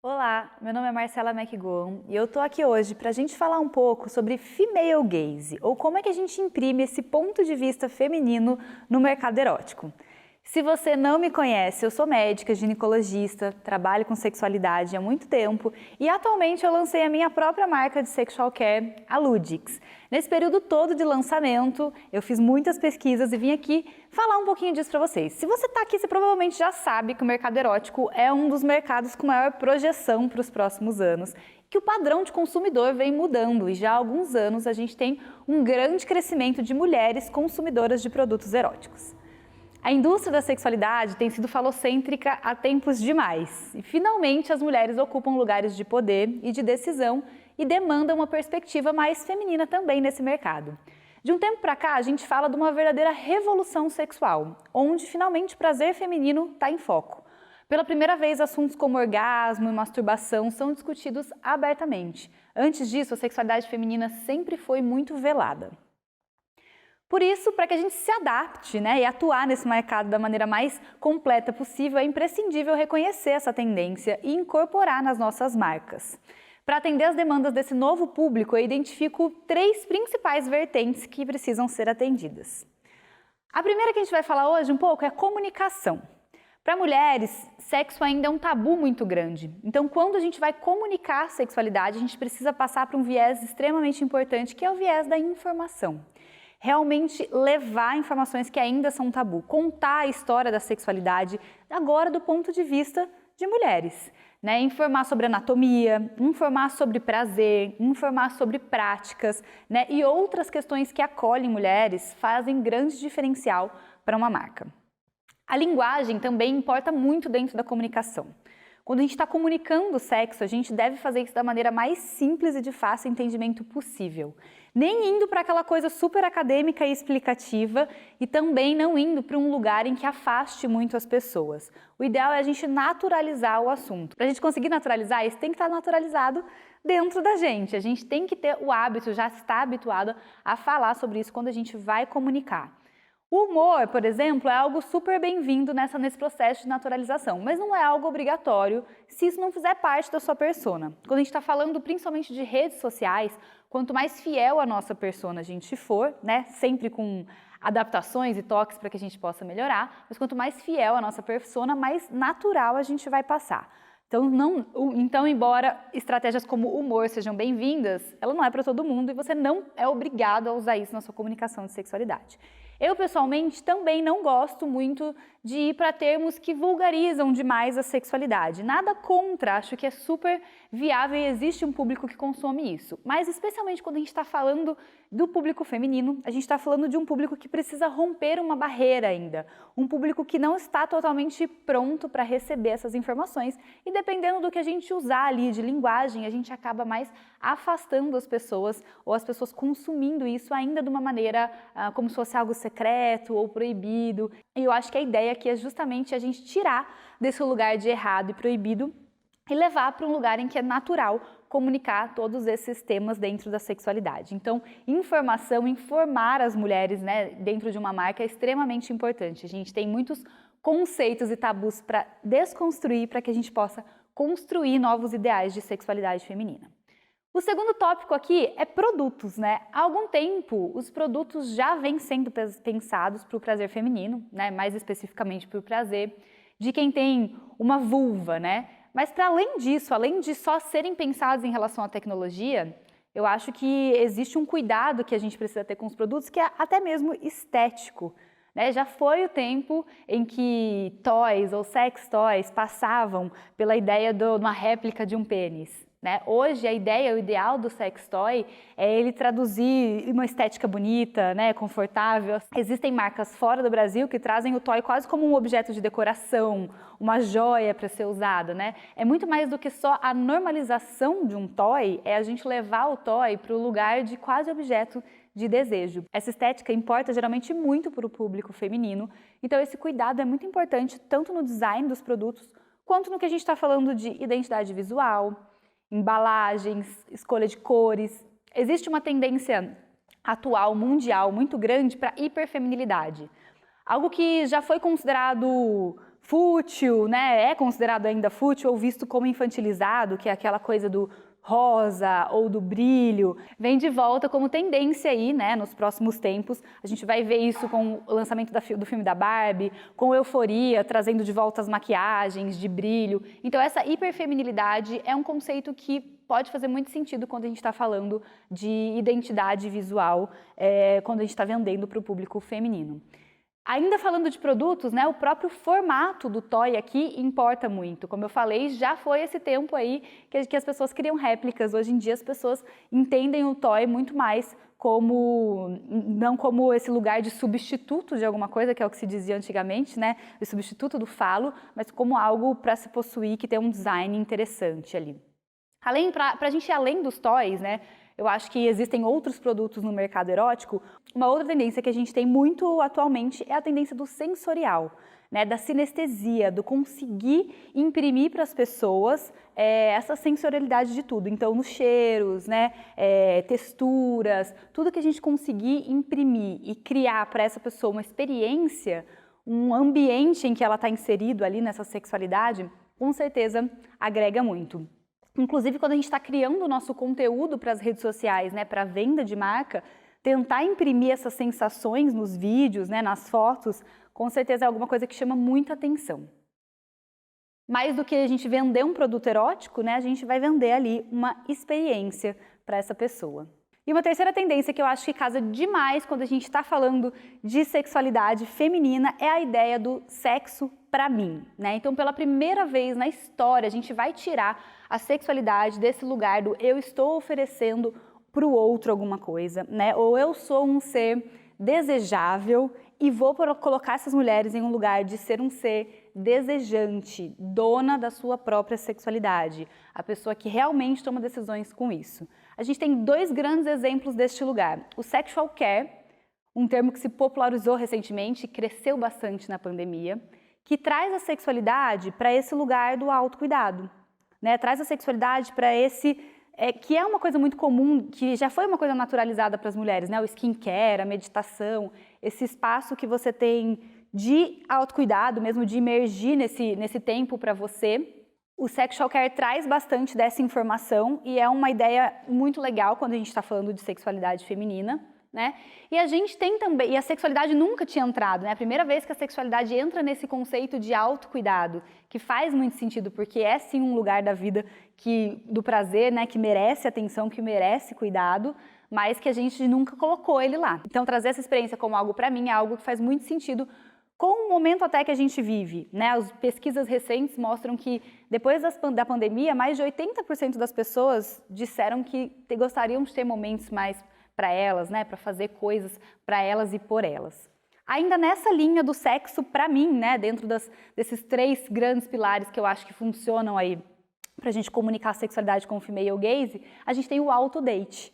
Olá, meu nome é Marcela McGowan e eu tô aqui hoje para a gente falar um pouco sobre female gaze, ou como é que a gente imprime esse ponto de vista feminino no mercado erótico. Se você não me conhece, eu sou médica, ginecologista, trabalho com sexualidade há muito tempo e atualmente eu lancei a minha própria marca de sexual care, a Ludix. Nesse período todo de lançamento, eu fiz muitas pesquisas e vim aqui falar um pouquinho disso para vocês. Se você está aqui, você provavelmente já sabe que o mercado erótico é um dos mercados com maior projeção para os próximos anos, que o padrão de consumidor vem mudando e já há alguns anos a gente tem um grande crescimento de mulheres consumidoras de produtos eróticos. A indústria da sexualidade tem sido falocêntrica há tempos demais e finalmente as mulheres ocupam lugares de poder e de decisão e demandam uma perspectiva mais feminina também nesse mercado. De um tempo para cá, a gente fala de uma verdadeira revolução sexual, onde finalmente o prazer feminino está em foco. Pela primeira vez, assuntos como orgasmo e masturbação são discutidos abertamente. Antes disso, a sexualidade feminina sempre foi muito velada. Por isso, para que a gente se adapte, e atuar nesse mercado da maneira mais completa possível, é imprescindível reconhecer essa tendência e incorporar nas nossas marcas. Para atender as demandas desse novo público, eu identifico 3 principais vertentes que precisam ser atendidas. A primeira que a gente vai falar hoje um pouco é a comunicação. Para mulheres, sexo ainda é um tabu muito grande. Então, quando a gente vai comunicar sexualidade, a gente precisa passar por um viés extremamente importante, que é o viés da informação. Realmente levar informações que ainda são tabu, contar a história da sexualidade agora do ponto de vista de mulheres. Informar sobre anatomia, informar sobre prazer, informar sobre práticas, e outras questões que acolhem mulheres fazem grande diferencial para uma marca. A linguagem também importa muito dentro da comunicação. Quando a gente está comunicando o sexo, a gente deve fazer isso da maneira mais simples e de fácil entendimento possível. Nem indo para aquela coisa super acadêmica e explicativa e também não indo para um lugar em que afaste muito as pessoas. O ideal é a gente naturalizar o assunto. Para a gente conseguir naturalizar, isso tem que estar naturalizado dentro da gente. A gente tem que ter o hábito, já estar habituado a falar sobre isso quando a gente vai comunicar. O humor, por exemplo, é algo super bem-vindo nesse processo de naturalização, mas não é algo obrigatório se isso não fizer parte da sua persona. Quando a gente está falando principalmente de redes sociais, quanto mais fiel à nossa persona a gente for, sempre com adaptações e toques para que a gente possa melhorar, mas quanto mais fiel à nossa persona, mais natural a gente vai passar. Então, embora estratégias como humor sejam bem-vindas, ela não é para todo mundo e você não é obrigado a usar isso na sua comunicação de sexualidade. Eu, pessoalmente, também não gosto muito de ir para termos que vulgarizam demais a sexualidade. Nada contra, acho que é super viável e existe um público que consome isso. Mas, especialmente quando a gente está falando do público feminino, a gente está falando de um público que precisa romper uma barreira ainda. Um público que não está totalmente pronto para receber essas informações e, dependendo do que a gente usar ali de linguagem, a gente acaba mais afastando as pessoas ou as pessoas consumindo isso ainda de uma maneira como se fosse algo secreto ou proibido. E eu acho que a ideia aqui é justamente a gente tirar desse lugar de errado e proibido e levar para um lugar em que é natural comunicar todos esses temas dentro da sexualidade. Então, informar as mulheres dentro de uma marca é extremamente importante. A gente tem muitos conceitos e tabus para desconstruir para que a gente possa construir novos ideais de sexualidade feminina. O segundo tópico aqui é produtos, Há algum tempo, os produtos já vêm sendo pensados para o prazer feminino, mais especificamente para o prazer de quem tem uma vulva, Mas para além disso, além de só serem pensados em relação à tecnologia, eu acho que existe um cuidado que a gente precisa ter com os produtos que é até mesmo estético. Já foi o tempo em que toys ou sex toys passavam pela ideia de uma réplica de um pênis. né? Hoje, a ideia, o ideal do sex toy é ele traduzir uma estética bonita, né, confortável. Existem marcas fora do Brasil que trazem o toy quase como um objeto de decoração, uma joia para ser usado, né? É muito mais do que só a normalização de um toy, é a gente levar o toy para o lugar de quase objeto de desejo. Essa estética importa geralmente muito para o público feminino, então esse cuidado é muito importante tanto no design dos produtos, quanto no que a gente está falando de identidade visual, embalagens, escolha de cores. Existe uma tendência atual, mundial, muito grande para hiperfeminilidade. Algo que já foi considerado fútil, né? É considerado ainda fútil ou visto como infantilizado, que é aquela coisa do rosa ou do brilho, vem de volta como tendência aí, né, nos próximos tempos. A gente vai ver isso com o lançamento do filme da Barbie, com Euforia, trazendo de volta as maquiagens de brilho. Então essa hiperfeminilidade é um conceito que pode fazer muito sentido quando a gente está falando de identidade visual, quando a gente está vendendo para o público feminino. Ainda falando de produtos, né, o próprio formato do toy aqui importa muito. Como eu falei, já foi esse tempo aí que as pessoas criam réplicas. Hoje em dia as pessoas entendem o toy muito mais como, não como esse lugar de substituto de alguma coisa, que é o que se dizia antigamente, né, o substituto do falo, mas como algo para se possuir, que tem um design interessante ali. Para a gente ir além dos toys, né, eu acho que existem outros produtos no mercado erótico. Uma outra tendência que a gente tem muito atualmente é a tendência do sensorial, né, da sinestesia, do conseguir imprimir para as pessoas essa sensorialidade de tudo. Então, nos cheiros, né, texturas, tudo que a gente conseguir imprimir e criar para essa pessoa uma experiência, um ambiente em que ela está inserido ali nessa sexualidade, com certeza agrega muito. Inclusive, quando a gente está criando o nosso conteúdo para as redes sociais, né, para venda de marca, tentar imprimir essas sensações nos vídeos, né, nas fotos, com certeza é alguma coisa que chama muita atenção. Mais do que a gente vender um produto erótico, né, a gente vai vender ali uma experiência para essa pessoa. E uma terceira tendência que eu acho que casa demais quando a gente está falando de sexualidade feminina é a ideia do sexo para mim, né? Então, pela primeira vez na história, a gente vai tirar a sexualidade desse lugar do eu estou oferecendo para o outro alguma coisa, né? Ou eu sou um ser desejável e vou colocar essas mulheres em um lugar de ser um ser desejante, dona da sua própria sexualidade, a pessoa que realmente toma decisões com isso. A gente tem dois grandes exemplos deste lugar. O sexual care, um termo que se popularizou recentemente e cresceu bastante na pandemia, que traz a sexualidade para esse lugar do autocuidado, né? Traz a sexualidade para esse, que é uma coisa muito comum, que já foi uma coisa naturalizada para as mulheres, né? O skincare, a meditação, esse espaço que você tem de autocuidado, mesmo de imergir nesse tempo para você. O sexual care traz bastante dessa informação e é uma ideia muito legal quando a gente está falando de sexualidade feminina, né? E a gente tem também, e a sexualidade nunca tinha entrado, né? A primeira vez que a sexualidade entra nesse conceito de autocuidado, que faz muito sentido, porque é sim um lugar da vida do prazer, né? Que merece atenção, que merece cuidado, mas que a gente nunca colocou ele lá. Então trazer essa experiência como algo para mim é algo que faz muito sentido com o momento até que a gente vive, né? As pesquisas recentes mostram que depois da pandemia, mais de 80% das pessoas disseram que gostariam de ter momentos mais para elas, né? Para fazer coisas para elas e por elas. Ainda nessa linha do sexo para mim, né? Dentro desses três grandes pilares que eu acho que funcionam aí para a gente comunicar a sexualidade com o female gaze, a gente tem o autodate.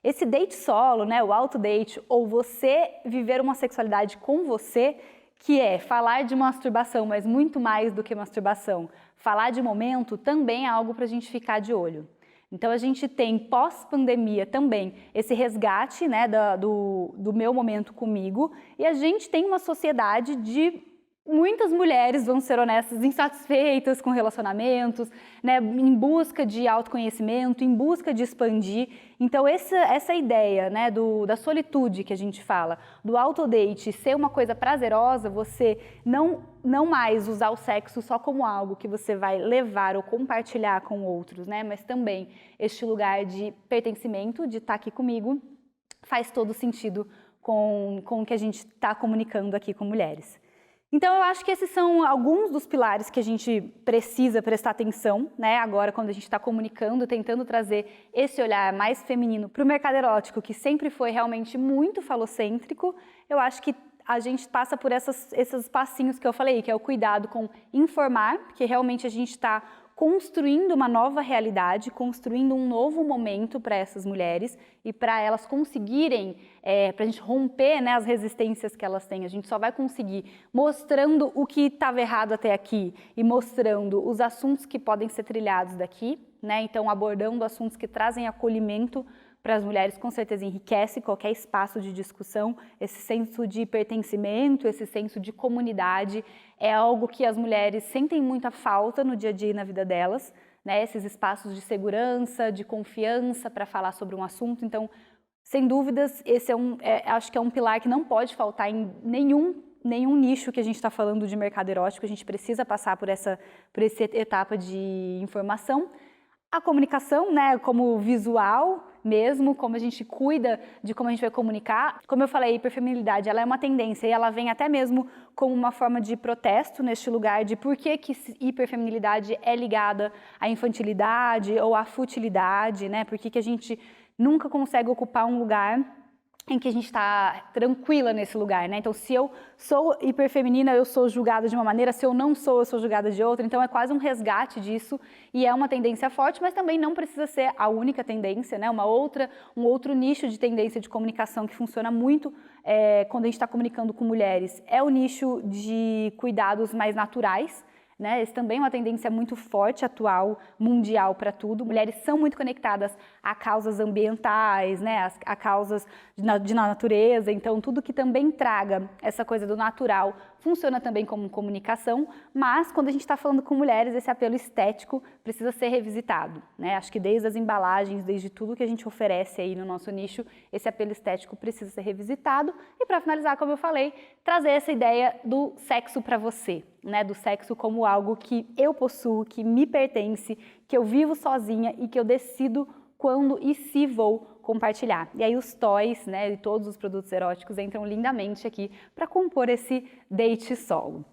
Esse date solo, né? O autodate, ou você viver uma sexualidade com você, que é falar de masturbação, mas muito mais do que masturbação. Falar de momento também é algo para a gente ficar de olho. Então a gente tem pós-pandemia também esse resgate, né, do meu momento comigo, e a gente tem uma sociedade de muitas mulheres, vamos ser honestas, insatisfeitas com relacionamentos, né, em busca de autoconhecimento, em busca de expandir. Então essa ideia, né, da solitude que a gente fala, do autodate ser uma coisa prazerosa, você não mais usar o sexo só como algo que você vai levar ou compartilhar com outros, né, mas também este lugar de pertencimento, de estar aqui comigo, faz todo sentido com o que a gente está comunicando aqui com mulheres. Então, eu acho que esses são alguns dos pilares que a gente precisa prestar atenção, né? Agora, quando a gente está comunicando, tentando trazer esse olhar mais feminino para o mercado erótico, que sempre foi realmente muito falocêntrico, eu acho que a gente passa por esses passinhos que eu falei, que é o cuidado com informar, porque realmente a gente está construindo uma nova realidade, construindo um novo momento para essas mulheres e para elas conseguirem, para a gente romper, né, as resistências que elas têm. A gente só vai conseguir mostrando o que estava errado até aqui e mostrando os assuntos que podem ser trilhados daqui, né? Então, abordando assuntos que trazem acolhimento para as mulheres, com certeza enriquece qualquer espaço de discussão. Esse senso de pertencimento, esse senso de comunidade é algo que as mulheres sentem muita falta no dia a dia e na vida delas, né? Esses espaços de segurança, de confiança para falar sobre um assunto. Então, sem dúvidas, esse acho que é um pilar que não pode faltar em nenhum nicho que a gente está falando de mercado erótico. A gente precisa passar por essa etapa de informação. A comunicação, né, como visual mesmo, como a gente cuida de como a gente vai comunicar. Como eu falei, a hiperfeminilidade, ela é uma tendência e ela vem até mesmo como uma forma de protesto neste lugar de por que hiperfeminilidade é ligada à infantilidade ou à futilidade, né? Por que a gente nunca consegue ocupar um lugar em que a gente está tranquila nesse lugar, né? Então, se eu sou hiperfeminina, eu sou julgada de uma maneira, se eu não sou, eu sou julgada de outra. Então, é quase um resgate disso e é uma tendência forte, mas também não precisa ser a única tendência, né? Um outro nicho de tendência de comunicação que funciona muito quando a gente está comunicando com mulheres é o nicho de cuidados mais naturais, né? Esse também é uma tendência muito forte, atual, mundial para tudo. Mulheres são muito conectadas a causas ambientais, né? A causas de natureza, então tudo que também traga essa coisa do natural funciona também como comunicação, mas quando a gente está falando com mulheres, esse apelo estético precisa ser revisitado, né? Acho que desde as embalagens, desde tudo que a gente oferece aí no nosso nicho, esse apelo estético precisa ser revisitado. E para finalizar, como eu falei, trazer essa ideia do sexo para você, né? Do sexo como algo que eu possuo, que me pertence, que eu vivo sozinha e que eu decido quando e se vou compartilhar. E aí os toys, né, e todos os produtos eróticos entram lindamente aqui para compor esse date solo.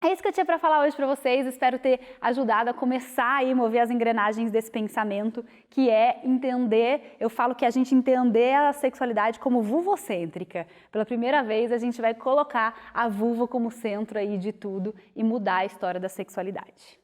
É isso que eu tinha para falar hoje para vocês, espero ter ajudado a começar a mover as engrenagens desse pensamento, que é entender, eu falo que a gente entender a sexualidade como vulvocêntrica. Pela primeira vez a gente vai colocar a vulva como centro aí de tudo e mudar a história da sexualidade.